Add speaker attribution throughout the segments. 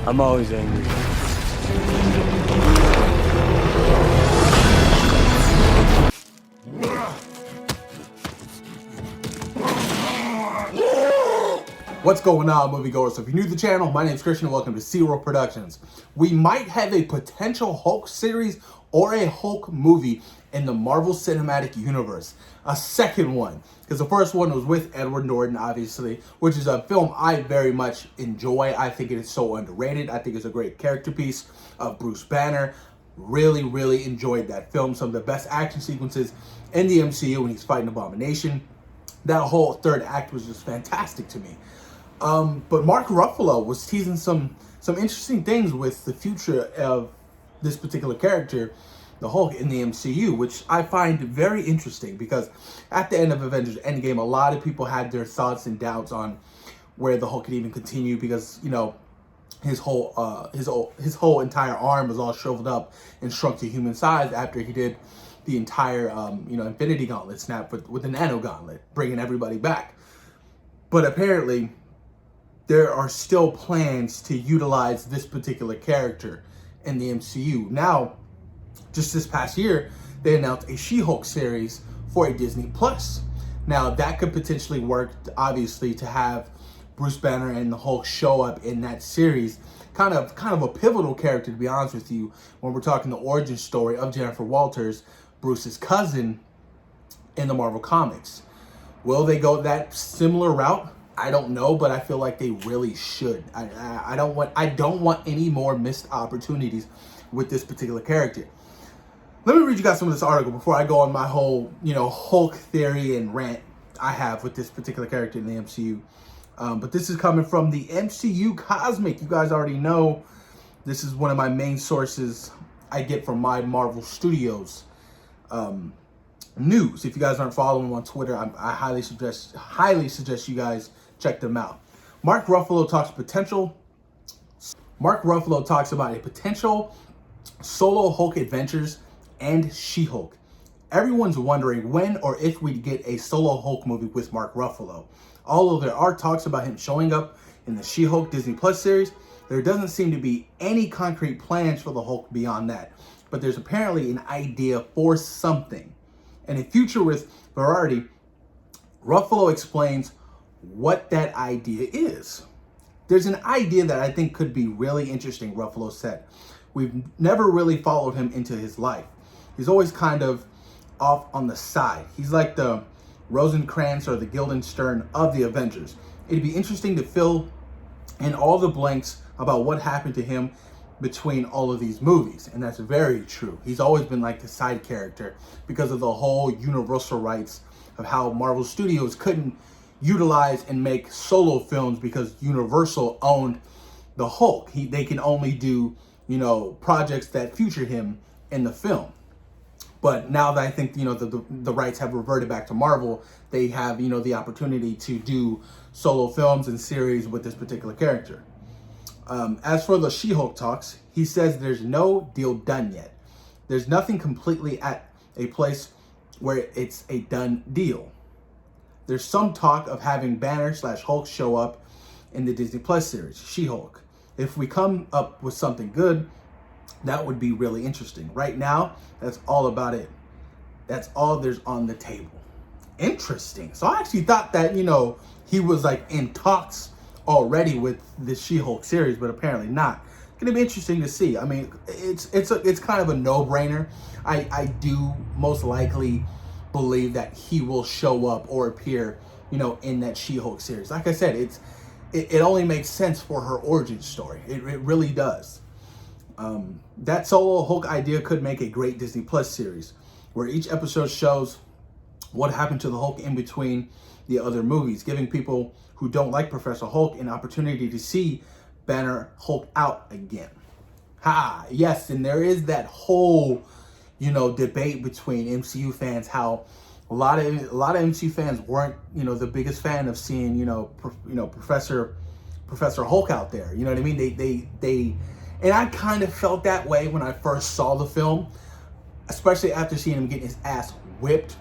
Speaker 1: I'm always angry.
Speaker 2: What's going on, moviegoers? So if you're new to the channel, my name is Christian and welcome to Zero Productions. We might have a potential Hulk series or a Hulk movie in the Marvel Cinematic Universe. A second one, because the first one was with Edward Norton, obviously, which is a film I very much enjoy. I think it is so underrated. I think it's a great character piece of Bruce Banner. Really enjoyed that film. Some of the best action sequences in the MCU when he's fighting Abomination. That whole third act was just fantastic to me. But Mark Ruffalo was teasing some interesting things with the future of this particular character, the Hulk, in the MCU, which I find very interesting because at the end of Avengers Endgame, a lot of people had their thoughts and doubts on where the Hulk could even continue because, you know, his whole entire arm was all shriveled up and shrunk to human size after he did the entire Infinity Gauntlet snap with the Nano Gauntlet, bringing everybody back. But apparently, there are still plans to utilize this particular character in the MCU. Now, just this past year, they announced a She-Hulk series for a Disney Plus. Now, that could potentially work, obviously, to have Bruce Banner and the Hulk show up in that series. Kind of a pivotal character, to be honest with you, when we're talking the origin story of Jennifer Walters, Bruce's cousin, in the Marvel Comics. Will they go that similar route? I don't know, but I feel like they really should. I don't want any more missed opportunities with this particular character. Let me read you guys some of this article before I go on my whole, Hulk theory and rant I have with this particular character in the MCU. But this is coming from the MCU Cosmic. You guys already know this is one of my main sources I get from my Marvel Studios news. If you guys aren't following them on Twitter, I highly suggest you guys check them out. Mark Ruffalo talks about a potential solo Hulk adventures and She-Hulk. Everyone's wondering when or if we'd get a solo Hulk movie with Mark Ruffalo. Although there are talks about him showing up in the She-Hulk Disney Plus series, there doesn't seem to be any concrete plans for the Hulk beyond that. But there's apparently an idea for something. And in Future with Variety, Ruffalo explains what that idea is. There's an idea that I think could be really interesting, Ruffalo said. We've never really followed him into his life. He's always kind of off on the side. He's like the Rosencrantz or the Guildenstern of the Avengers. It'd be interesting to fill in all the blanks about what happened to him between all of these movies. And that's very true. He's always been like the side character because of the whole Universal rights of how Marvel Studios couldn't utilize and make solo films because Universal owned the Hulk. They can only do, projects that feature him in the film. But now that I think, the rights have reverted back to Marvel, they have, the opportunity to do solo films and series with this particular character. As for the She-Hulk talks, he says there's no deal done yet. There's nothing completely at a place where it's a done deal. There's some talk of having Banner/Hulk show up in the Disney Plus series, She-Hulk. If we come up with something good, that would be really interesting. Right now, that's all about it. That's all there's on the table. Interesting. So I actually thought that, he was like in talks already with the She-Hulk series, but apparently not. It's gonna be interesting to see. I mean, it's kind of a no-brainer. I do most likely believe that he will show up or appear, in that She-Hulk series. Like I said, it only makes sense for her origin story. It really does. That solo Hulk idea could make a great Disney Plus series, where each episode shows what happened to the Hulk in between the other movies, giving people who don't like Professor Hulk an opportunity to see Banner Hulk out again. Yes, and there is that whole, debate between MCU fans, how a lot of MCU fans weren't, the biggest fan of seeing, Professor Hulk out there. You know what I mean? They and I kind of felt that way when I first saw the film, especially after seeing him getting his ass whipped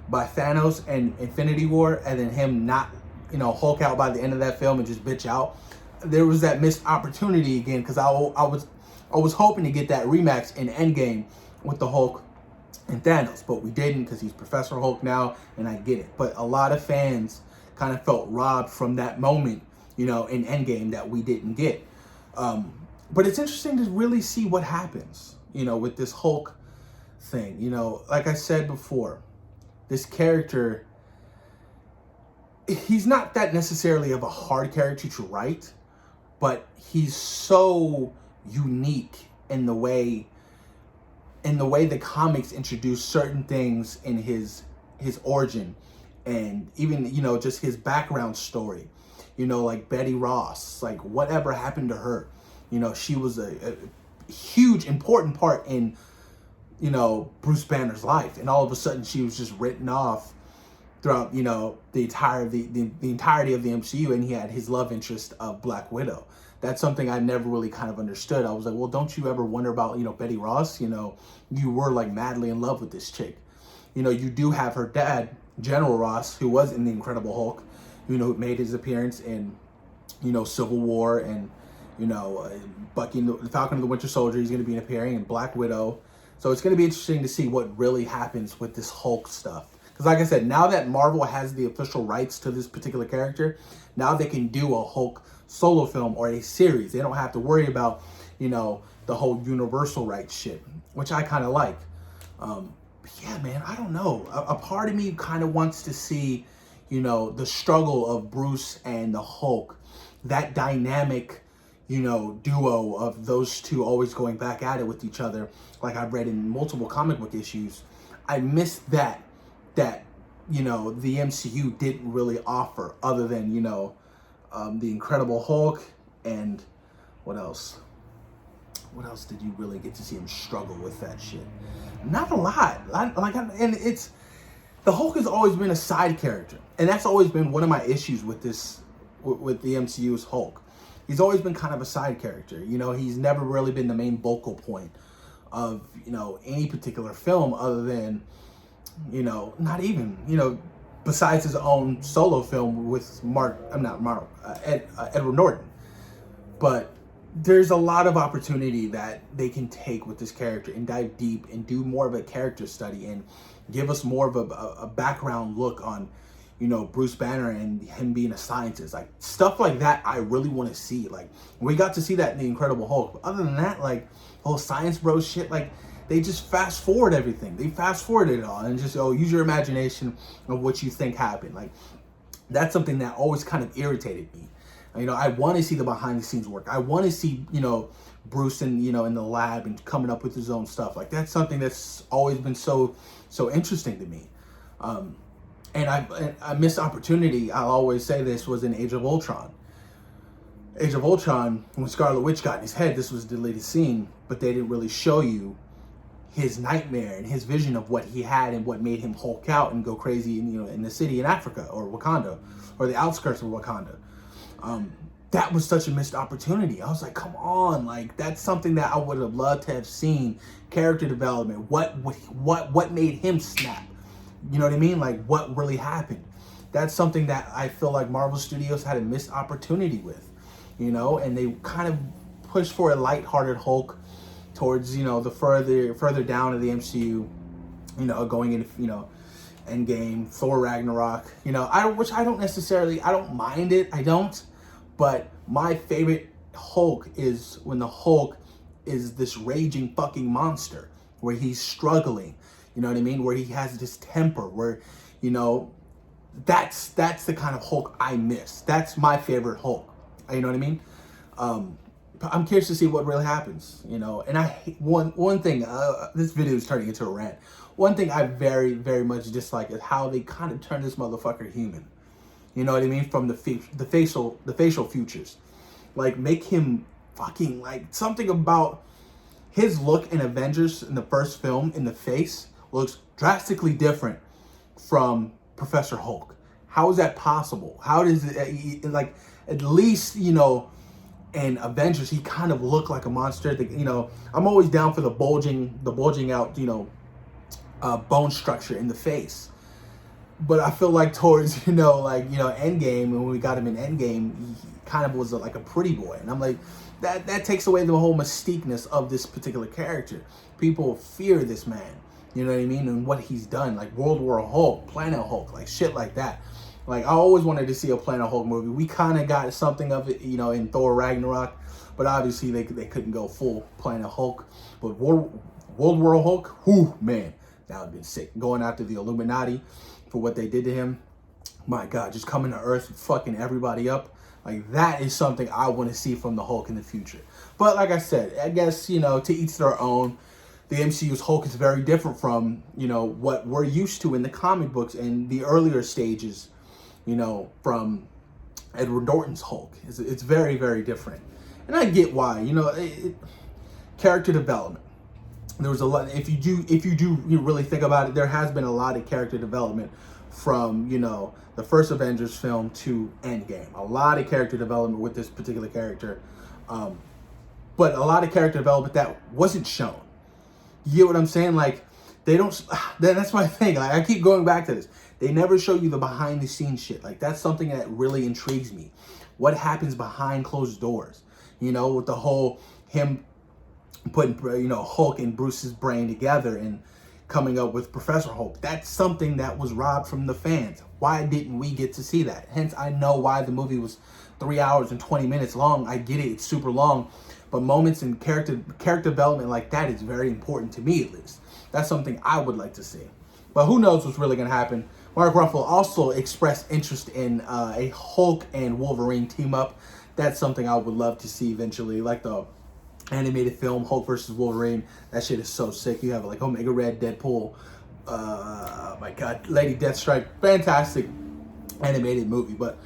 Speaker 2: by Thanos and Infinity War, and then him not, Hulk out by the end of that film and just bitch out. there was that missed opportunity again, because I was hoping to get that rematch in Endgame with the Hulk and Thanos, but we didn't, because he's Professor Hulk now, and I get it. But a lot of fans kind of felt robbed from that moment, in Endgame, that we didn't get. But it's interesting to really see what happens, with this Hulk thing. Like I said before, this character, he's not that necessarily of a hard character to write, but he's so unique in the way the comics introduce certain things in his origin, and even just his background story. Like Betty Ross, like whatever happened to her. She was a huge important part in Bruce Banner's life, and all of a sudden she was just written off throughout the entirety of the MCU, and he had his love interest of Black Widow. That's something I never really kind of understood. I was like, well, don't you ever wonder about Betty Ross? You were like madly in love with this chick. You do have her dad, General Ross, who was in the Incredible Hulk, who made his appearance in Civil War, and Bucky, the Falcon and the Winter Soldier. He's going to be appearing in Black Widow. So it's going to be interesting to see what really happens with this Hulk stuff. Because like I said, now that Marvel has the official rights to this particular character, now they can do a Hulk solo film or a series. They don't have to worry about, the whole Universal rights shit, which I kind of like. But yeah, man, I don't know. A part of me kind of wants to see, the struggle of Bruce and the Hulk, that dynamic, duo of those two always going back at it with each other, like I've read in multiple comic book issues. I missed that the MCU didn't really offer, other than the Incredible Hulk, and what else did you really get to see him struggle with that shit? Not a lot. And it's, the Hulk has always been a side character, and that's always been one of my issues with the MCU's Hulk. He's always been kind of a side character. He's never really been the main vocal point of any particular film, other than not even besides his own solo film with Edward Norton. But there's a lot of opportunity that they can take with this character and dive deep and do more of a character study and give us more of a background look on Bruce Banner and him being a scientist. Like stuff like that I really want to see. Like we got to see that in the Incredible Hulk, but other than that, like whole science bro shit, like they just fast forward everything. They fast forwarded it all and just use your imagination of what you think happened. Like that's something that always kind of irritated me. I want to see the behind the scenes work. I want to see Bruce in in the lab and coming up with his own stuff. Like that's something that's always been so interesting to me. And I missed opportunity, I'll always say this, was in Age of Ultron. Age of Ultron, when Scarlet Witch got in his head, this was a deleted scene, but they didn't really show you his nightmare and his vision of what he had and what made him Hulk out and go crazy in the city in Africa or Wakanda or the outskirts of Wakanda. That was such a missed opportunity. I was like, come on, like that's something that I would have loved to have seen. Character development, what made him snap? You know what I mean? Like what really happened? That's something that I feel like Marvel Studios had a missed opportunity with, and they kind of pushed for a lighthearted Hulk towards, the further down of the MCU, going into, Endgame, Thor Ragnarok, which I don't mind it. I don't, but my favorite Hulk is when the Hulk is this raging fucking monster where he's struggling. You know what I mean? Where he has this temper, where, that's the kind of Hulk I miss. That's my favorite Hulk. You know what I mean? I'm curious to see what really happens, and one thing, this video is turning into a rant. One thing I very, very much dislike is how they kind of turn this motherfucker human. You know what I mean? From the facial features. Like, make him fucking, like, something about his look in Avengers in the first film in the face looks drastically different from Professor Hulk. How is that possible? How does it, like, at least, in Avengers, he kind of looked like a monster. I'm always down for the bulging out, bone structure in the face. But I feel like towards, Endgame, when we got him in Endgame, he kind of was like a pretty boy. And I'm like, that takes away the whole mystiqueness of this particular character. People fear this man, you know what I mean? And what he's done, like World War Hulk, Planet Hulk, like shit like that. Like, I always wanted to see a Planet Hulk movie. We kind of got something of it, in Thor Ragnarok. But obviously, they couldn't go full Planet Hulk. But World War Hulk, whew, man, that would have been sick. Going after the Illuminati for what they did to him. My God, just coming to Earth, fucking everybody up. Like, that is something I want to see from the Hulk in the future. But like I said, I guess, to each their own. The MCU's Hulk is very different from, what we're used to in the comic books and the earlier stages, from Edward Norton's Hulk. It's very, very different. And I get why, character development. There was a lot. If you do really think about it, there has been a lot of character development from the first Avengers film to Endgame. A lot of character development with this particular character, but a lot of character development that wasn't shown. You get what I'm saying? Like, they don't. That's my thing. Like, I keep going back to this. They never show you the behind the scenes shit. Like, that's something that really intrigues me. What happens behind closed doors? With the whole him putting Hulk and Bruce's brain together and coming up with Professor Hulk. That's something that was robbed from the fans. Why didn't we get to see that? Hence, I know why the movie was 3 hours and 20 minutes long. I get it, it's super long, but moments in character development like that is very important to me, at least. That's something I would like to see. But who knows what's really going to happen. Mark Ruffalo also expressed interest in a Hulk and Wolverine team up. That's something I would love to see eventually, like the animated film Hulk versus Wolverine. That shit is so sick. You have like Omega Red, Deadpool, my God, Lady Deathstrike. Fantastic animated movie. But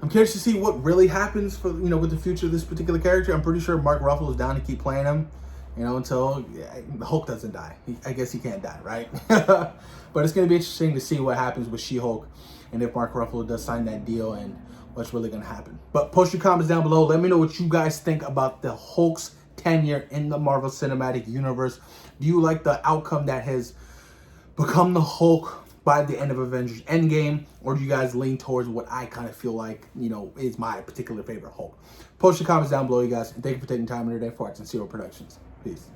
Speaker 2: I'm curious to see what really happens for with the future of this particular character. I'm pretty sure Mark Ruffalo is down to keep playing him, until Hulk doesn't die. I guess he can't die, right? But it's gonna be interesting to see what happens with She-Hulk and if Mark Ruffalo does sign that deal and what's really gonna happen. But post your comments down below. Let me know what you guys think about the Hulk's tenure in the Marvel Cinematic Universe. Do you like the outcome that has become the Hulk by the end of Avengers Endgame, or do you guys lean towards what I kind of feel like is my particular favorite Hulk? Post your comments down below, you guys, and thank you for taking time in your day for Arts and Zero Productions. Peace.